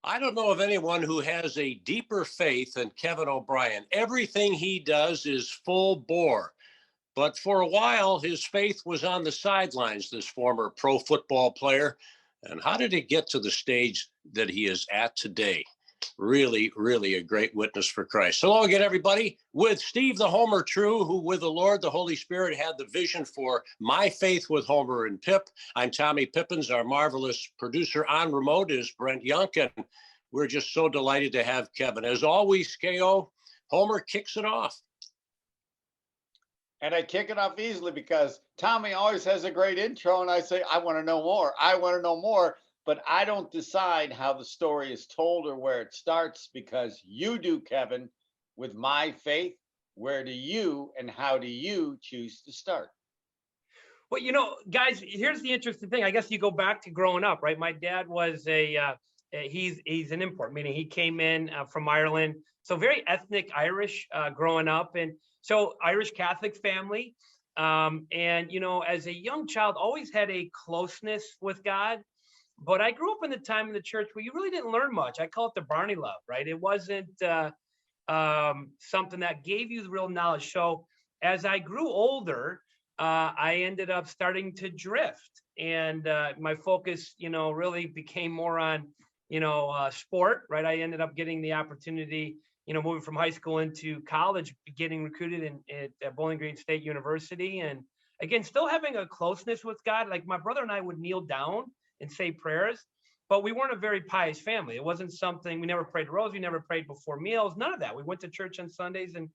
I don't know of anyone who has a deeper faith than Kevin O'Brien. Everything he does is full bore. But for a while, his faith was on the sidelines, this former pro football player. And how did it get to the stage that he is at today? Really, really a great witness for Christ. Hello again, everybody. With Steve the Homer True, who with the Lord, the Holy Spirit, had the vision for My Faith with Homer and Pip. I'm Tommy Pippins. Our marvelous producer on remote is Brent Young. And we're just so delighted to have Kevin. As always, KO, Homer kicks it off. And I kick it off easily because Tommy always has a great intro, and I say, I want to know more. I want to know more, but I don't decide how the story is told or where it starts because you do, Kevin, with My Faith. Where do you and how do you choose to start? Well, guys, here's the interesting thing. I guess you go back to growing up, right? My dad was he's an import, meaning he came in from Ireland. So very ethnic Irish growing up. And so Irish Catholic family. And, as a young child, always had a closeness with God. But I grew up in the time in the church where you really didn't learn much. I call it the Barney love, right? It wasn't something that gave you the real knowledge. So as I grew older, I ended up starting to drift. And my focus, really became more on, sport, right? I ended up getting the opportunity, moving from high school into college, getting recruited at Bowling Green State University. And again, still having a closeness with God. Like my brother and I would kneel down and say prayers, but we weren't a very pious family. It wasn't something, we never prayed the rosary, never prayed before meals, none of that. We went to church on Sundays and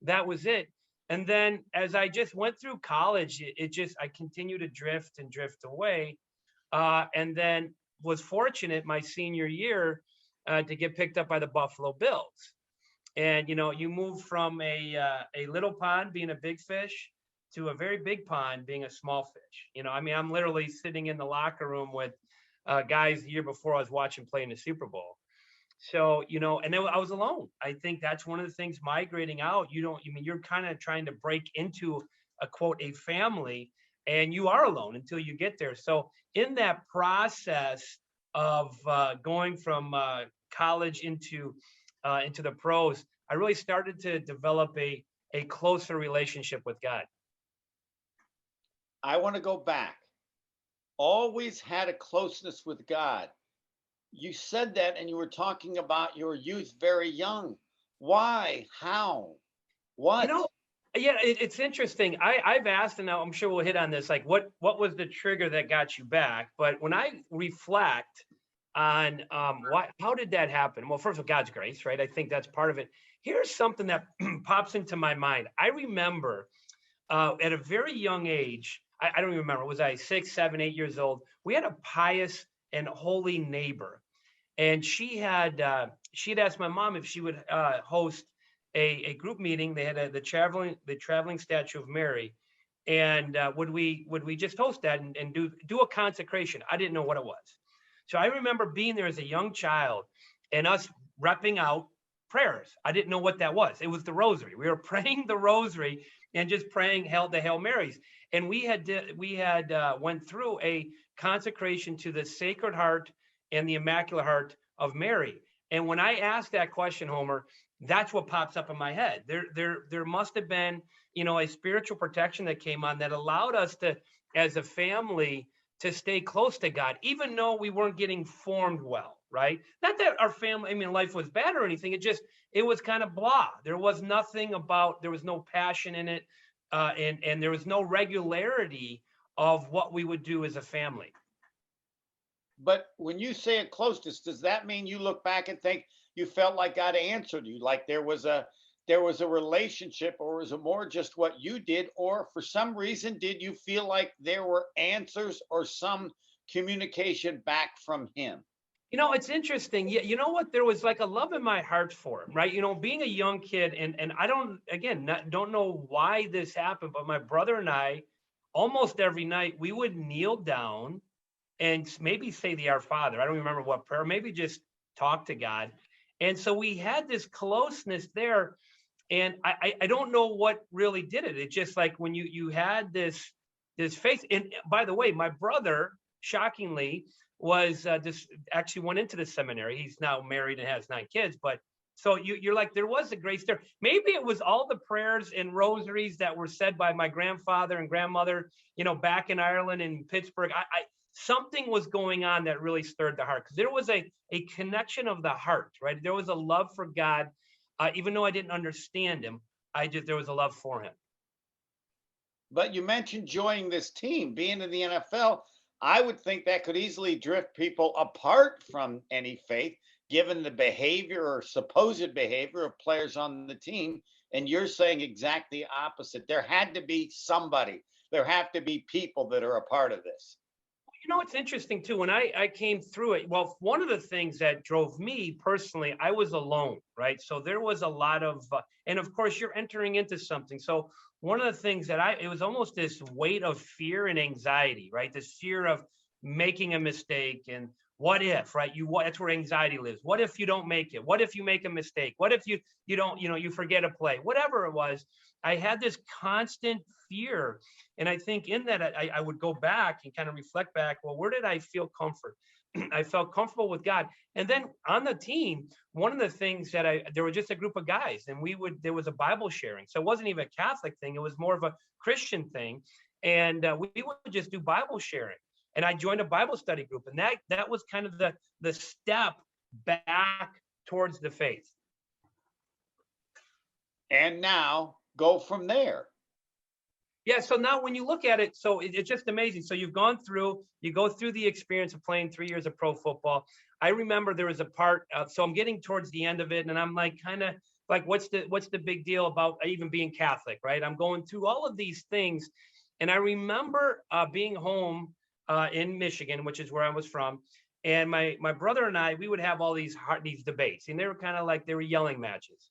that was it. And then as I just went through college, I continued to drift and drift away. And then was fortunate my senior year to get picked up by the Buffalo Bills. And, you move from a little pond being a big fish to a very big pond being a small fish. I'm literally sitting in the locker room with guys the year before I was watching play in the Super Bowl. So, and then I was alone. I think that's one of the things migrating out. You're kind of trying to break into a quote, a family, and you are alone until you get there. So in that process of going from college into the pros, I really started to develop a closer relationship with God. I want to go back. Always had a closeness with God. You said that and you were talking about your youth very young. Why? How? What? Yeah, it's interesting. I've asked, and now I'm sure we'll hit on this, like what was the trigger that got you back? But when I reflect on how did that happen? Well, first of all, God's grace, right? I think that's part of it. Here's something that pops into my mind. I remember at a very young age, I don't even remember, was I 6, 7, 8 years old? We had a pious and holy neighbor. And she had asked my mom if she would host a group meeting. They had the traveling statue of Mary. And would we just host that and do a consecration? I didn't know what it was. So I remember being there as a young child and us repping out prayers. I didn't know what that was. It was the rosary. We were praying the rosary and just praying the Hail Marys. And we had went through a consecration to the Sacred Heart and the Immaculate Heart of Mary. And when I asked that question, Homer, that's what pops up in my head. There must have been, a spiritual protection that came on that allowed us to, as a family, to stay close to God, even though we weren't getting formed well, right? Not that our family, life was bad or anything. It was kind of blah. There was there was no passion in it. And there was no regularity of what we would do as a family. But when you say a closeness, does that mean you look back and think you felt like God answered you, like there was a relationship, or was it more just what you did, or for some reason did you feel like there were answers or some communication back from him? It's interesting. Yeah, you know what? There was like a love in my heart for him, right? Being a young kid, and I don't know why this happened, but my brother and I, almost every night, we would kneel down and maybe say the Our Father. I don't remember what prayer, maybe just talk to God. And so we had this closeness there. And I don't know what really did it. It's just like when you had this faith. And by the way, my brother, shockingly, was just actually went into the seminary. He's now married and has 9 kids. But so you're like, there was a grace there. Maybe it was all the prayers and rosaries that were said by my grandfather and grandmother, back in Ireland and Pittsburgh. Something was going on that really stirred the heart, because there was a connection of the heart, right? There was a love for God. Even though I didn't understand him, there was a love for him. But you mentioned joining this team, being in the NFL. I would think that could easily drift people apart from any faith, given the behavior or supposed behavior of players on the team. And you're saying exactly opposite. There had to be somebody. There have to be people that are a part of this. It's interesting too. When I came through it, well, one of the things that drove me personally, I was alone, right? So there was a lot of, and of course you're entering into something. So one of the things that it was almost this weight of fear and anxiety, right? This fear of making a mistake, and what if, right? That's where anxiety lives. What if you don't make it? What if you make a mistake? What if you don't, you forget a play, whatever it was. I had this constant fear. And I think in that, I would go back and kind of reflect back, well, where did I feel comfort? I felt comfortable with God. And then on the team, one of the things that there were just a group of guys, and there was a Bible sharing. So it wasn't even a Catholic thing. It was more of a Christian thing. And we would just do Bible sharing. And I joined a Bible study group. And that was kind of the step back towards the faith. And now go from there. Yeah. So now when you look at it, so it's just amazing. So you go through the experience of playing 3 years of pro football. I remember there was a part, so I'm getting towards the end of it, and I'm like, kind of like, what's the big deal about even being Catholic, right? I'm going through all of these things. And I remember being home in Michigan, which is where I was from. And my brother and I, we would have all these debates, and they were kind of like, they were yelling matches.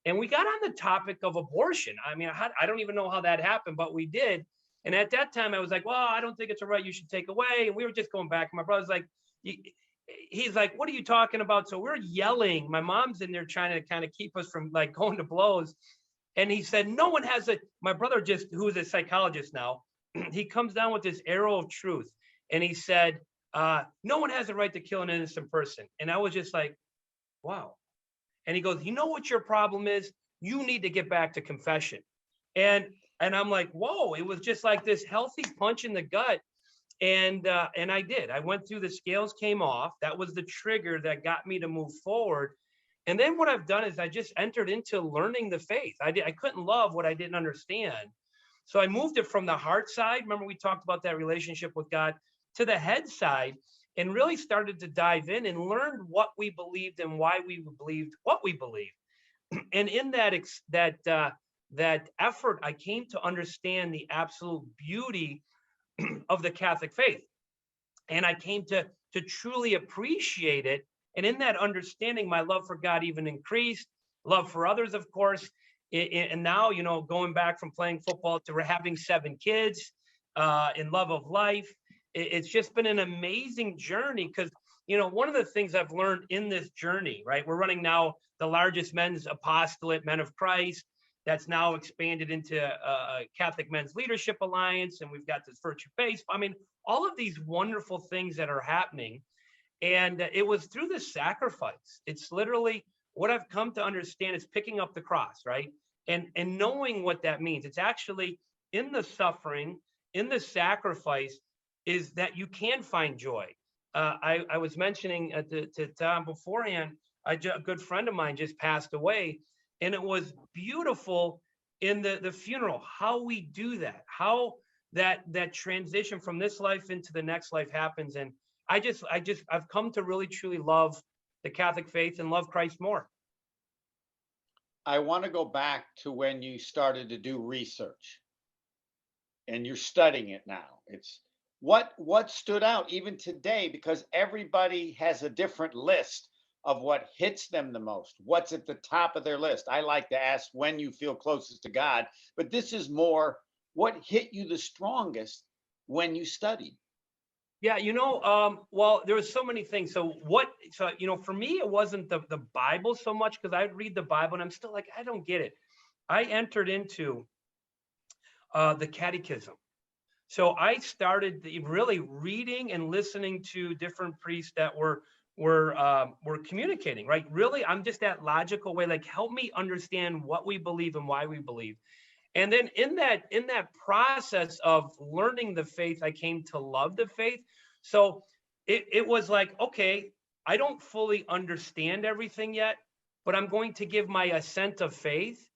And we got on the topic of abortion. I mean, I don't even know how that happened, but we did. And at that time, I was like, well, I don't think it's a right you should take away. And we were just going back. And my brother's like, he's like, what are you talking about? So we're yelling. My mom's in there trying to kind of keep us from like going to blows. And he said, no one has my brother, who's a psychologist now, he comes down with this arrow of truth. And he said, no one has a right to kill an innocent person. And I was just like, wow. And he goes, you know what your problem is? You need to get back to confession. And I'm like, whoa, it was just like this healthy punch in the gut. And I did. I went through, the scales came off. That was the trigger that got me to move forward. And then what I've done is I just entered into learning the faith. I couldn't love what I didn't understand. So I moved it from the heart side. Remember, we talked about that relationship with God, to the head side, and really started to dive in and learn what we believed and why we believed what we believed. And in that effort, I came to understand the absolute beauty of the Catholic faith. And I came to truly appreciate it. And in that understanding, my love for God even increased, love for others, of course. And now, going back from playing football to having 7 kids, in love of life, it's just been an amazing journey. Because, one of the things I've learned in this journey, right? We're running now the largest men's apostolate, Men of Christ, that's now expanded into Catholic Men's Leadership Alliance. And we've got this Virtue Base. I mean, all of these wonderful things that are happening. And it was through the sacrifice. It's literally what I've come to understand is picking up the cross, right? And knowing what that means. It's actually in the suffering, in the sacrifice, is that you can find joy. I was mentioning to Tom beforehand, a good friend of mine just passed away, and it was beautiful in the funeral, how we do that, how that transition from this life into the next life happens. And I've come to really truly love the Catholic faith and love Christ more. I want to go back to when you started to do research, and you're studying it now. It's what stood out even today, because everybody has a different list of what hits them the most, what's at the top of their list. I like to ask when you feel closest to God, but this is more what hit you the strongest when you studied. Yeah, well, there was so many things. So for me, it wasn't the Bible so much, because I'd read the Bible and I'm still like, I don't get it. I entered into the catechism. So I started really reading and listening to different priests that were communicating, right? Really, I'm just that logical way, like help me understand what we believe and why we believe. And then in that process of learning the faith, I came to love the faith. So it was like, okay, I don't fully understand everything yet, but I'm going to give my assent of faith.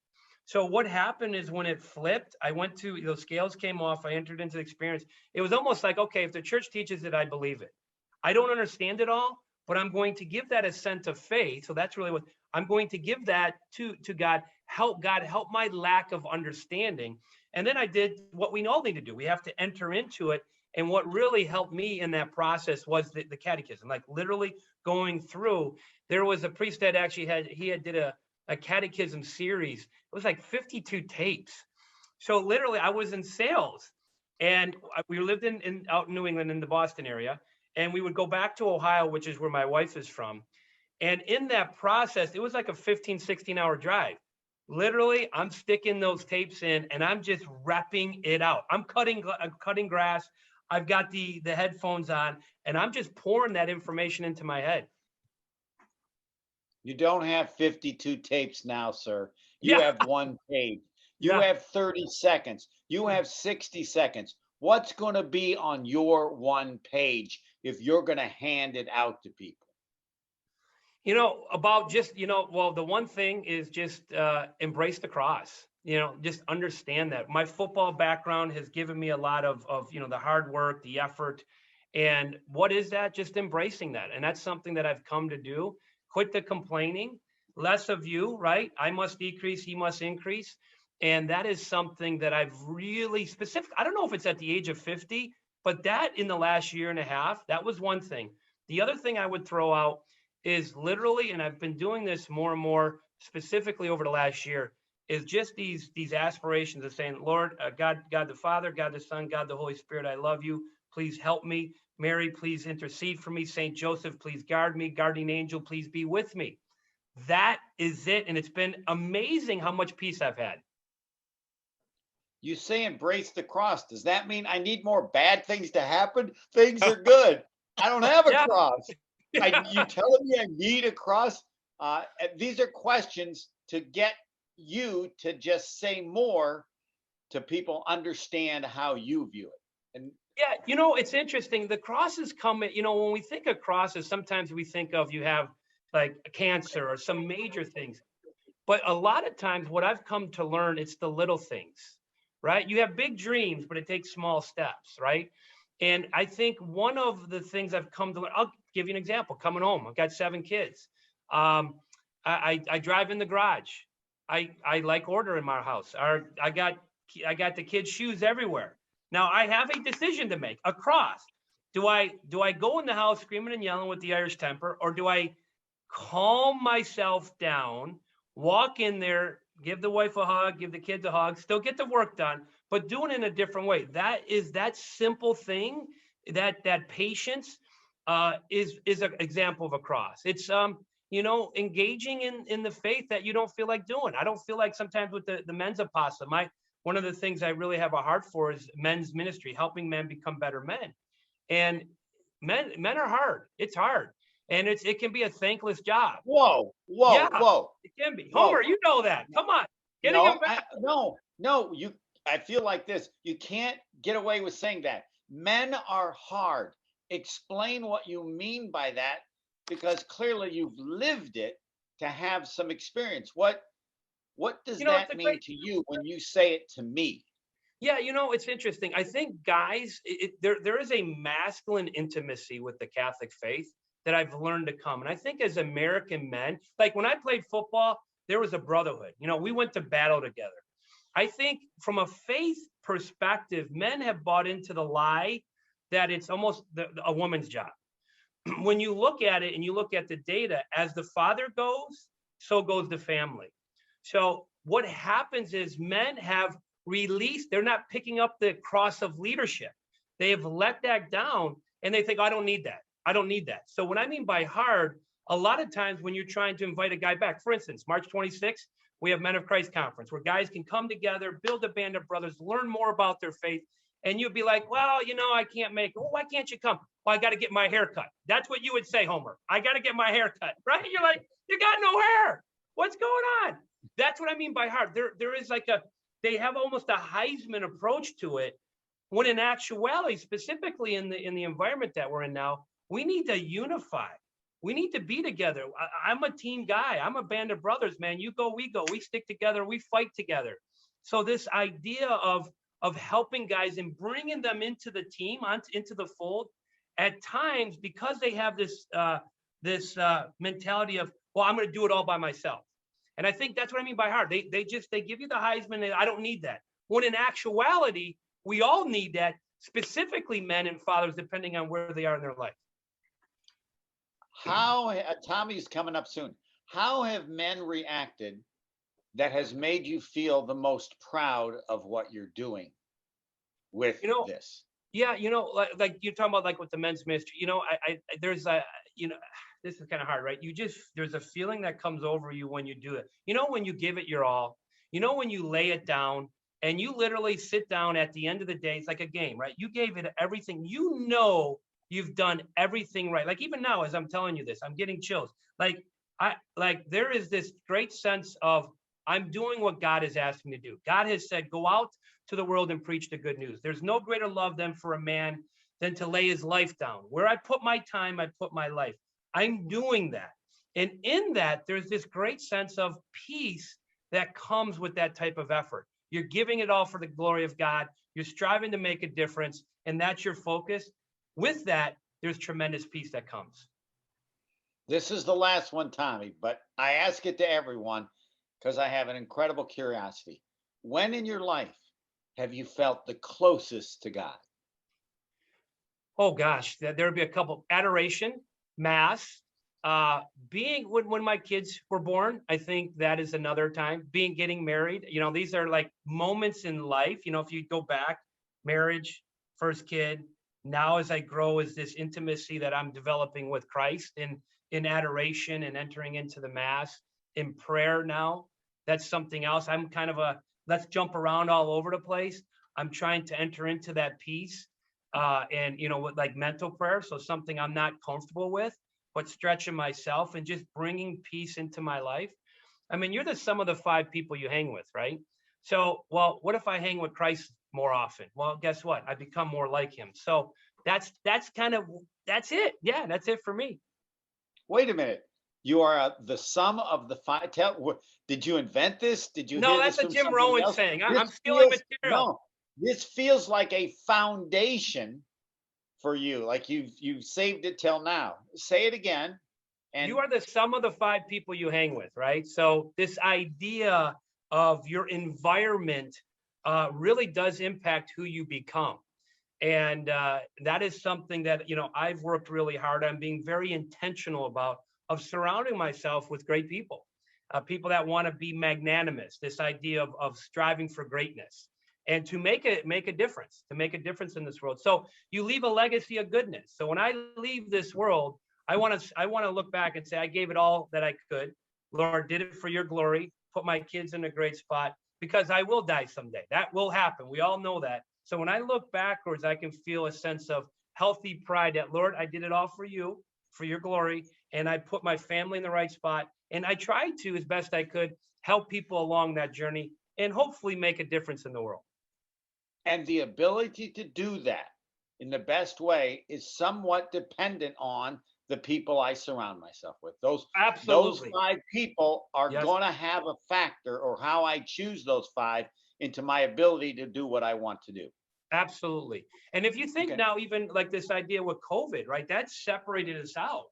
So what happened is when it flipped, I went to those scales came off. I entered into the experience. It was almost like, okay, if the church teaches it, I believe it. I don't understand it all, but I'm going to give that assent of faith. So that's really what I'm going to give that to God. God, help my lack of understanding. And then I did what we all need to do. We have to enter into it. And what really helped me in that process was the catechism, like literally going through. There was a priest that actually did a catechism series. It was like 52 tapes. So literally, I was in sales, and we lived in out in New England in the Boston area, and we would go back to Ohio, which is where my wife is from. And in that process, it was like a 15, 16-hour drive. Literally, I'm sticking those tapes in, and I'm just repping it out. I'm cutting grass. I've got the headphones on, and I'm just pouring that information into my head. You don't have 52 tapes now, sir. You Yeah, have one tape. You yeah. have 30 seconds. You have 60 seconds. What's going to be on your one page if you're going to hand it out to people? About just, well, the one thing is just embrace the cross, just understand that. My football background has given me a lot of the hard work, the effort. And what is that? Just embracing that. And that's something that I've come to do. Quit the complaining, less of you, right? I must decrease, he must increase. And that is something that I've really specific. I don't know if it's at the age of 50, but that in the last year and a half, that was one thing. The other thing I would throw out is literally, and I've been doing this more and more specifically over the last year, is just these aspirations of saying, Lord, God the Father, God the Son, God the Holy Spirit, I love you. Please help me. Mary, please intercede for me. Saint Joseph, please guard me. Guardian angel, please be with me. That is it. And it's been amazing how much peace I've had. You say embrace the cross. Does that mean I need more bad things to happen? Things are good. I don't have a Yeah. cross. You telling me I need a cross? These are questions to get you to just say more to people understand how you view it. And Yeah, it's interesting. The crosses come, when we think of crosses, sometimes we think of you have like cancer or some major things. But a lot of times, what I've come to learn, it's the little things, right? You have big dreams, but it takes small steps, right? And I think one of the things I've come to learn, I'll give you an example. Coming home, I've got 7 kids. I drive in the garage. I like order in my house. I got the kids' shoes everywhere. Now I have a decision to make. A cross. Do I go in the house screaming and yelling with the Irish temper, or do I calm myself down, walk in there, give the wife a hug, give the kids a hug, still get the work done, but do it in a different way? That simple thing, that patience is an example of a cross. It's engaging in the faith that you don't feel like doing. I don't feel like sometimes with the men's apostle. One of the things I really have a heart for is men's ministry, helping men become better men. And men are hard. It's hard. And it can be a thankless job. whoa, Yeah, whoa, whoa, it can be. whoa. Homer, you know that. Come on. Getting him No, back. no. I feel like this. You can't get away with saying that. Men are hard. Explain what you mean by that, because clearly you've lived it to have some experience. What does that mean to you when you say it to me? Yeah, it's interesting. I think guys, there is a masculine intimacy with the Catholic faith that I've learned to come. And I think as American men, like when I played football, there was a brotherhood. We went to battle together. I think from a faith perspective, men have bought into the lie that it's almost a woman's job. When you look at it and you look at the data, as the father goes, so goes the family. So what happens is men have released, they're not picking up the cross of leadership. They have let that down and they think, I don't need that. I don't need that. So what I mean by hard, a lot of times when you're trying to invite a guy back, for instance, March 26th, we have Men of Christ Conference where guys can come together, build a band of brothers, learn more about their faith. And you'd be like, well, I can't make it. Well, why can't you come? Well, I got to get my hair cut. That's what you would say, Homer. I got to get my hair cut, right? You're like, you got no hair. What's going on? That's what I mean by hard. There is like they have almost a Heisman approach to it, when in actuality, specifically in the environment that we're in now, we need to unify. We need to be together. I'm a team guy. I'm a band of brothers, man. You go, we go. We stick together. We fight together. So this idea of helping guys and bringing them into the team, into the fold, at times, because they have this mentality of, well, I'm going to do it all by myself. And I think that's what I mean by hard. They give you the Heisman, and I don't need that. When in actuality, we all need that, specifically men and fathers, depending on where they are in their life. How, Tommy's coming up soon. How have men reacted that has made you feel the most proud of what you're doing with this? Yeah, like you're talking about, like with the men's ministry, I there's a, this is kind of hard, right? There's a feeling that comes over you when you do it. When you give it your all, when you lay it down and you literally sit down at the end of the day, it's like a game, right? You gave it everything. You've done everything right. Like even now, as I'm telling you this, I'm getting chills. Like there is this great sense of, I'm doing what God has asked me to do. God has said, go out to the world and preach the good news. There's no greater love than for a man than to lay his life down. Where I put my time, I put my life. I'm doing that. And in that, there's this great sense of peace that comes with that type of effort. You're giving it all for the glory of God. You're striving to make a difference, and that's your focus. With that, there's tremendous peace that comes. This is the last one, Tommy, but I ask it to everyone because I have an incredible curiosity. When in your life have you felt the closest to God? Oh gosh, there'd be a couple. Adoration, mass, being when my kids were born. I think that is another time. Getting married. These are like moments in life. If you go back, marriage, first kid. Now, as I grow, is this intimacy that I'm developing with Christ in adoration and entering into the mass, in prayer now. That's something else. I'm kind of let's jump around all over the place. I'm trying to enter into that peace and, with like mental prayer. So something I'm not comfortable with, but stretching myself and just bringing peace into my life. I mean, you're the sum of the 5 people you hang with, right? So, well, what if I hang with Christ more often? Well, guess what? I become more like him. So that's it. Yeah, that's it for me. Wait a minute. You are the sum of the 5. Did you invent this? Did you? No, hear that's this a from Jim somebody Rowan else? saying. This I'm stealing feels- material. No, this feels like a foundation for you. Like you've saved it till now. Say it again. And You are the sum of the 5 people you hang with, right? So this idea of your environment really does impact who you become. And that is something that, I've worked really hard on, being very intentional about, of surrounding myself with great people, people that want to be magnanimous, this idea of striving for greatness and to make a difference, in this world. So you leave a legacy of goodness. So when I leave this world, I want to look back and say, I gave it all that I could. Lord, did it for your glory, put my kids in a great spot, because I will die someday. That will happen. We all know that. So when I look backwards, I can feel a sense of healthy pride that, Lord, I did it all for you, for your glory, and I put my family in the right spot. And I tried to, as best I could, help people along that journey and hopefully make a difference in the world. And the ability to do that in the best way is somewhat dependent on the people I surround myself with. Those 5 people are going to have a factor, or how I choose those 5 into my ability to do what I want to do. Absolutely. And if you think now, even like this idea with COVID, right, that separated us out.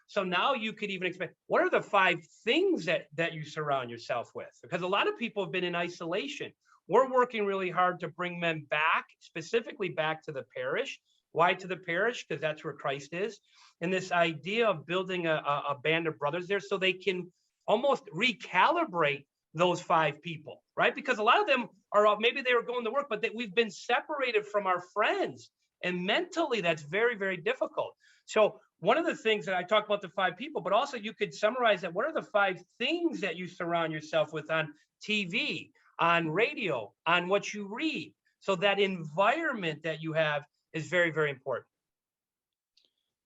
So now you could even expect, what are the 5 things that you surround yourself with? Because a lot of people have been in isolation. We're working really hard to bring men back, specifically back to the parish. Why to the parish? Because that's where Christ is. And this idea of building a band of brothers there so they can almost recalibrate those 5 people, right? Because a lot of them are, maybe they were going to work, but we've been separated from our friends. And mentally, that's very, very difficult. So one of the things that I talk about the 5 people, but also you could summarize that. What are the 5 things that you surround yourself with on TV, on radio, on what you read? So that environment that you have is very, very important.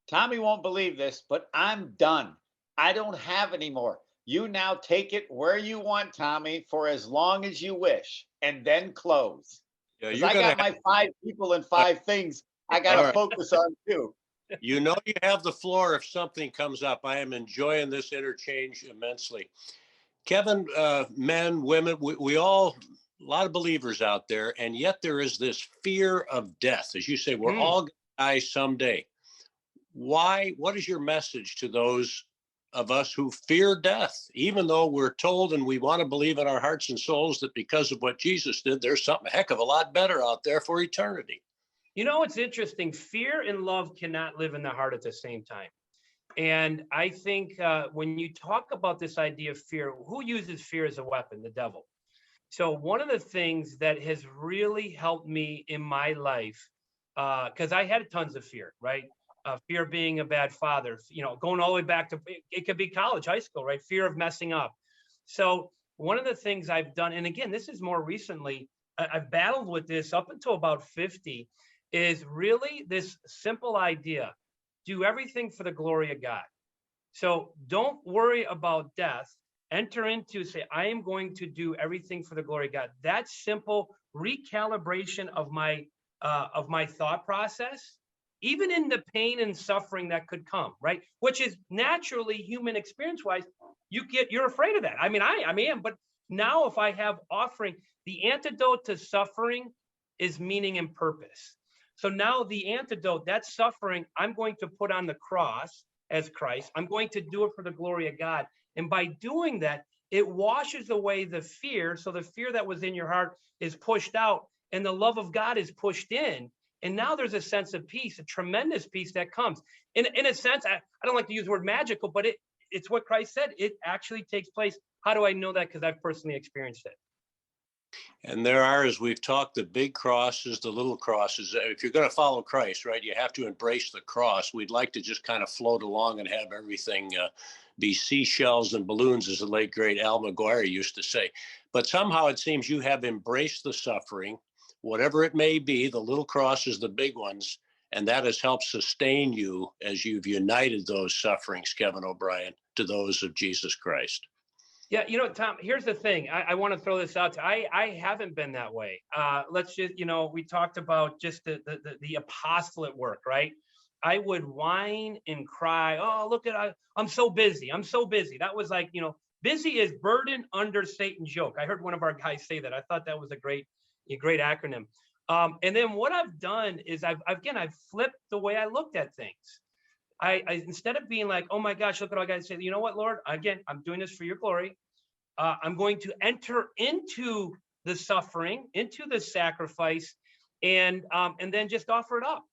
Tommy won't believe this, but I'm done. I don't have any more. You now take it where you want, Tommy, for as long as you wish, and then close. Yeah, Because you're I going to got have. my 5 people and uh, 5 things I got all to right. focus on too. You know you have the floor if something comes up. I am enjoying this interchange immensely. Kevin, men, women, we all, a lot of believers out there, and yet there is this fear of death. As you say, we're Mm. all going to die someday. Why? What is your message to those of us who fear death, even though we're told and we want to believe in our hearts and souls that because of what Jesus did, there's something a heck of a lot better out there for eternity? You know, it's interesting. Fear and love cannot live in the heart at the same time. And I think when you talk about this idea of fear, who uses fear as a weapon? The devil. So one of the things that has really helped me in my life, because I had tons of fear, right? Fear of being a bad father, going all the way back to it could be college, high school, right? Fear of messing up. So one of the things I've done, and again, this is more recently, I've battled with this up until about 50, is really this simple idea: do everything for the glory of God. So don't worry about death. Enter into, say, I am going to do everything for the glory of God. That simple recalibration of my thought process, even in the pain and suffering that could come, right? Which is naturally human experience wise, you're afraid of that. I mean, I am, but now if I have offering, the antidote to suffering is meaning and purpose. So now the antidote, that suffering, I'm going to put on the cross as Christ. I'm going to do it for the glory of God. And by doing that, it washes away the fear. So the fear that was in your heart is pushed out and the love of God is pushed in. And now there's a sense of peace, a tremendous peace that comes. In a sense, I don't like to use the word magical, but it's what Christ said. It actually takes place. How do I know that? Because I've personally experienced it. And there are, as we've talked, the big crosses, the little crosses. If you're going to follow Christ, right, you have to embrace the cross. We'd like to just kind of float along and have everything be seashells and balloons, as the late, great Al McGuire used to say. But somehow it seems you have embraced the suffering, whatever it may be, the little crosses, the big ones, and that has helped sustain you as you've united those sufferings, Kevin O'Brien, to those of Jesus Christ. Yeah, Tom, here's the thing. I want to throw this out to I haven't been that way. Let's just, we talked about just the apostolate work, right? I would whine and cry. Oh, look I'm so busy. I'm so busy. That was like, busy is burden under Satan's yoke. I heard one of our guys say that. I thought that was a great acronym. And then what I've done is I've flipped the way I looked at things. I instead of being like, oh my gosh, look at all I got to say, you know what, Lord, again, I'm doing this for your glory. I'm going to enter into the suffering, into the sacrifice, and then just offer it up.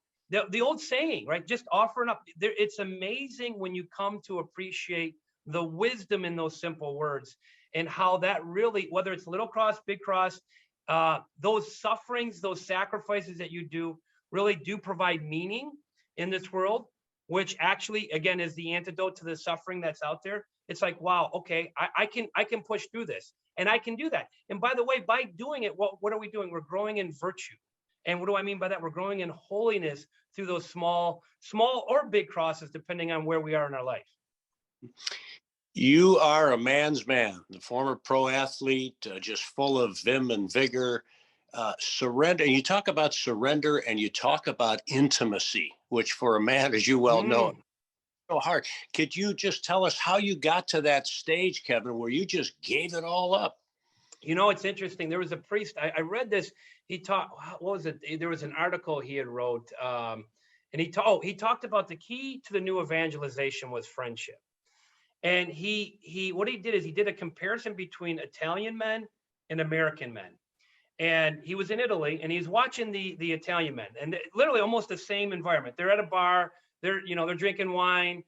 The old saying, right? Just offer it up. It's amazing when you come to appreciate the wisdom in those simple words and how that really, whether it's little cross, big cross, those sufferings, those sacrifices that you do really do provide meaning in this world, which actually, again, is the antidote to the suffering that's out there. It's like, wow, okay, I can push through this, and I can do that. And by the way, by doing it, what are we doing? We're growing in virtue. And what do I mean by that? We're growing in holiness through those small or big crosses, depending on where we are in our life. You are a man's man, the former pro athlete, just full of vim and vigor. Surrender. And you talk about surrender and you talk about intimacy, which for a man, as you well know, Mm. so hard. Could you just tell us how you got to that stage, Kevin, where you just gave it all up? It's interesting. There was a priest. I read this. He taught. What was it? There was an article he had wrote, and he talked about the key to the new evangelization was friendship. And he what he did is he did a comparison between Italian men and American men. And he was in Italy and he's watching the Italian men and literally almost the same environment. They're at a bar, they're drinking wine,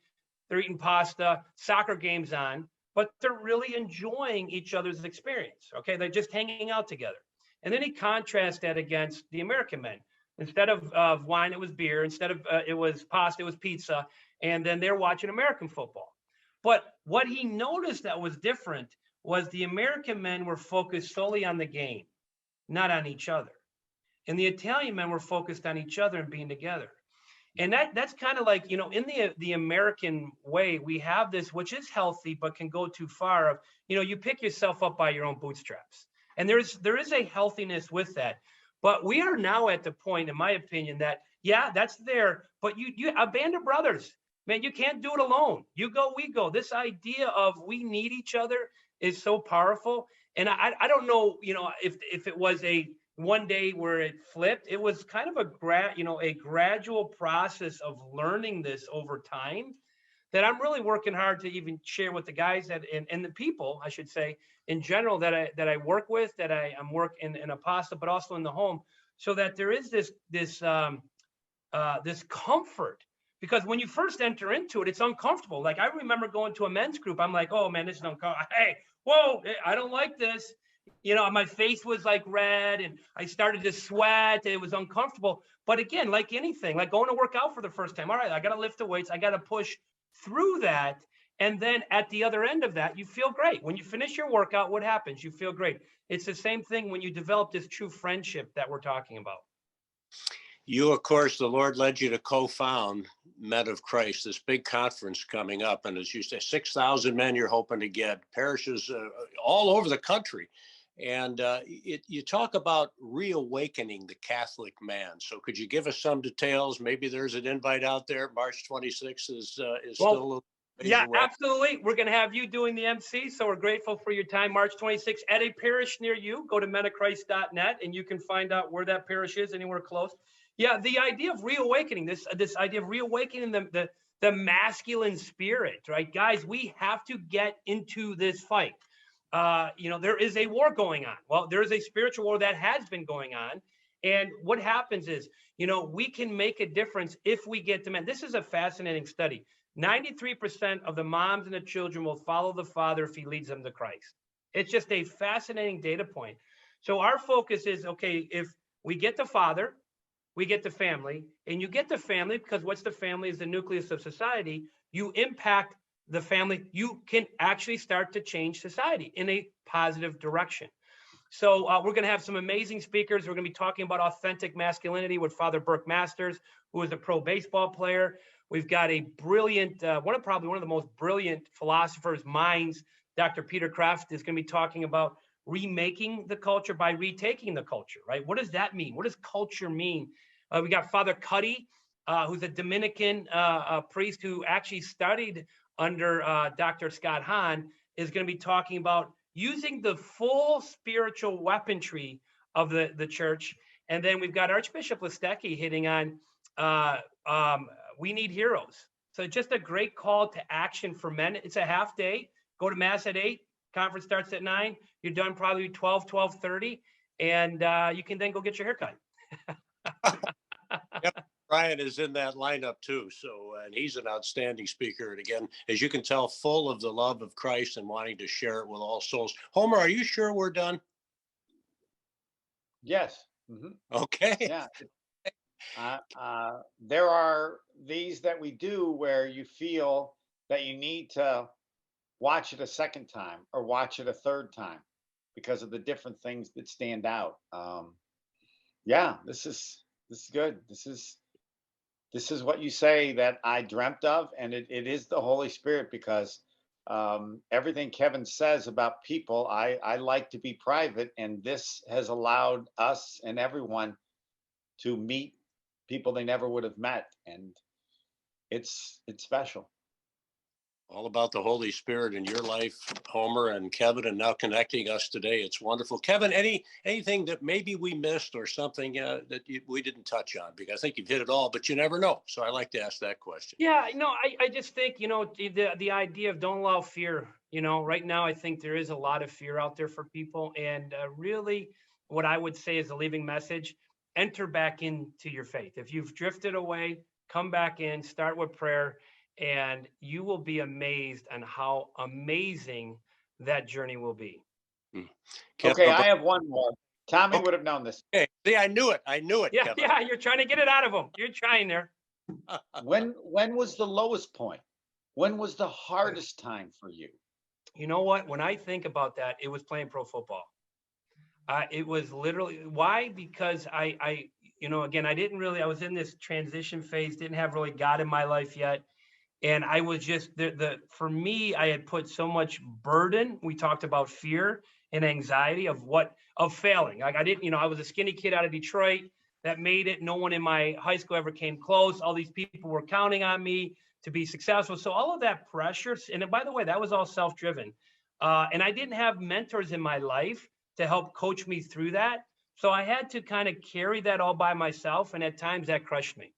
they're eating pasta, soccer games on, but they're really enjoying each other's experience. Okay, they're just hanging out together. And then he contrasts that against the American men. Instead of wine, it was beer. Instead of it was pasta, it was pizza. And then they're watching American football. But what he noticed that was different was the American men were focused solely on the game, not on each other. and the Italian men were focused on each other and being together. And that's kind of like, in the American way, we have this, which is healthy, but can go too far of, you pick yourself up by your own bootstraps. And there is a healthiness with that. But we are now at the point, in my opinion, that, yeah, that's there, but you a band of brothers, man, you can't do it alone. You go, we go. This idea of we need each other is so powerful. And I don't know, if it was a one day where it flipped. It was kind of a gradual process of learning this over time that I'm really working hard to even share with the guys and the people, I should say, in general, that I work with, that I'm working in Apostle, but also in the home, so that there is this comfort. Because when you first enter into it, it's uncomfortable. Like, I remember going to a men's group. I'm like, oh man, this is uncomfortable. Hey, whoa, I don't like this. My face was like red and I started to sweat. It was uncomfortable. But again, like anything, like going to work out for the first time. All right, I got to lift the weights. I got to push through that. And then at the other end of that, you feel great. When you finish your workout, what happens? You feel great. It's the same thing when you develop this true friendship that we're talking about. You, of course, the Lord led you to co-found Men of Christ, this big conference coming up. And as you say, 6,000 men you're hoping to get, parishes all over the country. And you talk about reawakening the Catholic man. So could you give us some details? Maybe there's an invite out there. March 26th is still a little ways away. Absolutely. We're going to have you doing the MC. So we're grateful for your time. March 26th at a parish near you. Go to menofchrist.net and you can find out where that parish is, anywhere close. Yeah, the idea of reawakening, this idea of reawakening the masculine spirit, right? Guys, we have to get into this fight. There is a war going on. Well, there is a spiritual war that has been going on. And what happens is, we can make a difference if we get to men. This is a fascinating study. 93% of the moms and the children will follow the father if he leads them to Christ. It's just a fascinating data point. So our focus is, okay, if we get the father, we get the family, and you get the family because what's the family is the nucleus of society. You impact the family, you can actually start to change society in a positive direction. So we're going to have some amazing speakers. We're going to be talking about authentic masculinity with Father Burke Masters, who is a pro baseball player. We've got a brilliant, probably one of the most brilliant philosophers' minds, Dr. Peter Kraft, is going to be talking about remaking the culture by retaking the culture, right? What does that mean? What does culture mean? We got Father Cuddy, who's a Dominican priest who actually studied under Dr. Scott Hahn, is going to be talking about using the full spiritual weaponry of the church. And then we've got Archbishop Listecki hitting on we need heroes. So just a great call to action for men. It's a half day. Go to Mass at 8. Conference starts at 9. You're done probably 12:30. And you can then go get your haircut. Yep. Brian is in that lineup too. So, and he's an outstanding speaker. And again, as you can tell, full of the love of Christ and wanting to share it with all souls. Homer, are you sure we're done? Yes. Mm-hmm. Okay. Yeah. There are these that we do where you feel that you need to watch it a second time or watch it a third time because of the different things that stand out. Yeah, this is good. This is what you say that I dreamt of, and it is the Holy Spirit, because everything Kevin says about people, I like to be private, and this has allowed us and everyone to meet people they never would have met, and it's special. All about the Holy Spirit in your life, Homer and Kevin, and now connecting us today. It's wonderful. Kevin, anything that maybe we missed or something that we didn't touch on? Because I think you've hit it all, but you never know. So I like to ask that question. Yeah, I just think, the idea of don't allow fear, right now, I think there is a lot of fear out there for people. And really what I would say is a leaving message, enter back into your faith. If you've drifted away, come back in, start with prayer, and you will be amazed on how amazing that journey will be. Okay, I have one more. Tommy would have known this. Okay. See, I knew it. Yeah, Kevin. yeah, you're trying to get it out of him. You're trying there. When was the lowest point? When was the hardest time for you? You know what? When I think about that, it was playing pro football. It was literally why? Because again, I was in this transition phase, didn't have really God in my life yet. And I was just for me, I had put so much burden. We talked about fear and anxiety of failing. Like I didn't, I was a skinny kid out of Detroit that made it. No one in my high school ever came close. All these people were counting on me to be successful. So all of that pressure, and by the way, that was all self-driven. And I didn't have mentors in my life to help coach me through that. So I had to kind of carry that all by myself. And at times that crushed me.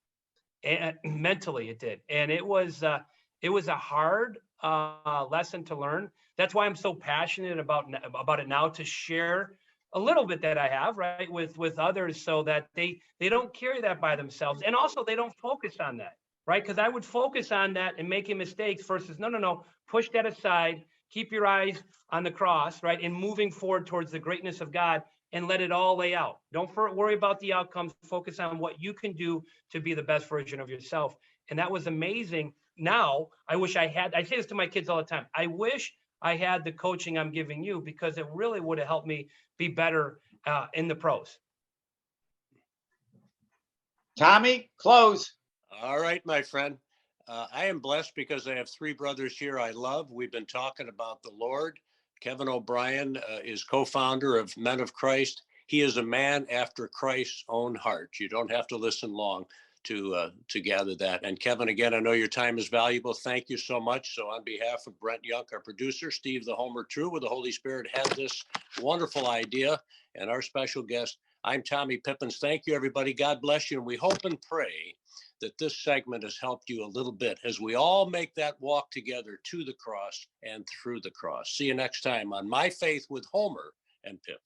And mentally it did. And it was a hard lesson to learn. That's why I'm so passionate about it now, to share a little bit that I have, right, with others, so that they don't carry that by themselves. And also they don't focus on that, right? Because I would focus on that and making mistakes versus no, push that aside, keep your eyes on the cross, right, and moving forward towards the greatness of God, and let it all lay out. Don't worry about the outcomes. Focus on what you can do to be the best version of yourself. And that was amazing. Now, I say this to my kids all the time. I wish I had the coaching I'm giving you, because it really would have helped me be better in the pros. Tommy, close. All right, my friend. I am blessed because I have three brothers here I love. We've been talking about the Lord. Kevin O'Brien is co-founder of Men of Christ. He is a man after Christ's own heart. You don't have to listen long to gather that. And Kevin, again, I know your time is valuable. Thank you so much. So on behalf of Brent Young, our producer, Steve the Homer True with the Holy Spirit had this wonderful idea, and our special guest, I'm Tommy Pippins. Thank you, everybody. God bless you. And we hope and pray that this segment has helped you a little bit as we all make that walk together to the cross and through the cross. See you next time on My Faith with Homer and Pip.